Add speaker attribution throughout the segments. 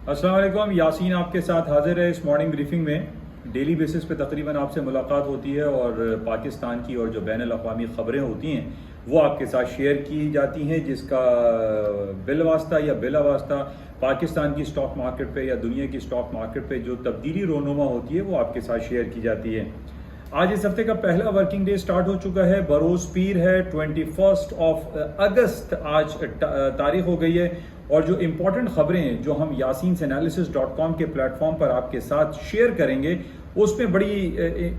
Speaker 1: अस्सलाम वालेकुम, यासीन आपके साथ हाजिर है इस मॉर्निंग ब्रीफिंग में। डेली बेसिस पे तकरीबन आपसे मुलाकात होती है और पाकिस्तान की और जो बैनुल-अक़वामी ख़बरें होती हैं वो आपके साथ शेयर की जाती हैं, जिसका बिलवास्ता या बिलावास्ता पाकिस्तान की स्टॉक मार्केट पे या दुनिया की स्टॉक मार्केट पे जो तब्दीली रोनुमा होती है वो आपके साथ शेयर की जाती है। आज इस हफ्ते का पहला वर्किंग डे स्टार्ट हो चुका है, बरोज़ पीर है, 21 अगस्त आज तारीख हो गई है। और जो इम्पोर्टेंट ख़बरें हैं जो हम yasinanalysis.com के प्लेटफॉर्म पर आपके साथ शेयर करेंगे उसमें बड़ी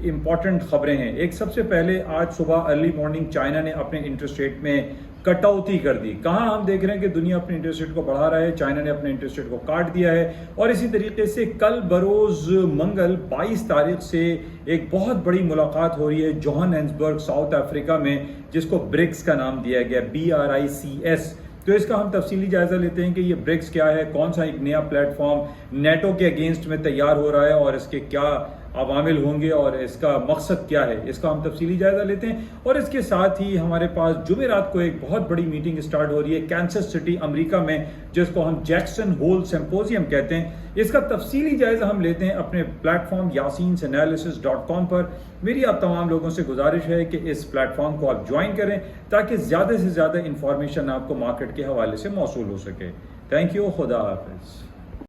Speaker 1: इम्पॉर्टेंट ख़बरें हैं। एक सबसे पहले आज सुबह अर्ली मॉर्निंग चाइना ने अपने इंटरेस्ट रेट में कटौती कर दी। कहाँ हम देख रहे हैं कि दुनिया अपने इंटरेस्ट रेट को बढ़ा रहा है, चाइना ने अपने इंटरेस्ट रेट को काट दिया है। और इसी तरीके से कल बरोज़ मंगल 22 तारीख से एक बहुत बड़ी मुलाकात हो रही है जोहान्सबर्ग साउथ अफ्रीका में, जिसको ब्रिक्स का नाम दिया गया, BRICS। तो इसका हम तफसीली जायजा लेते हैं कि ये ब्रिक्स क्या है, कौन सा एक नया प्लेटफॉर्म नेटो के अगेंस्ट में तैयार हो रहा है और इसके क्या अवामिल होंगे और इसका मकसद क्या है, इसका हम तफसीली जायजा लेते हैं। और इसके साथ ही हमारे पास जुमेरात को एक बहुत बड़ी मीटिंग स्टार्ट हो रही है कैंसस सिटी अमेरिका में, जिसको हम जैक्सन होल सिंपोजियम कहते हैं। इसका तफसीली जायजा हम लेते हैं अपने प्लेटफॉर्म yasinanalysis.com पर। मेरी आप तमाम लोगों से गुजारिश है कि इस प्लेटफॉर्म को आप ज्वाइन करें ताकि ज़्यादा से ज़्यादा इंफॉर्मेशन आपको मार्केट के हवाले से मौसूल हो सके। थैंक यू, खुदा हाफिज़।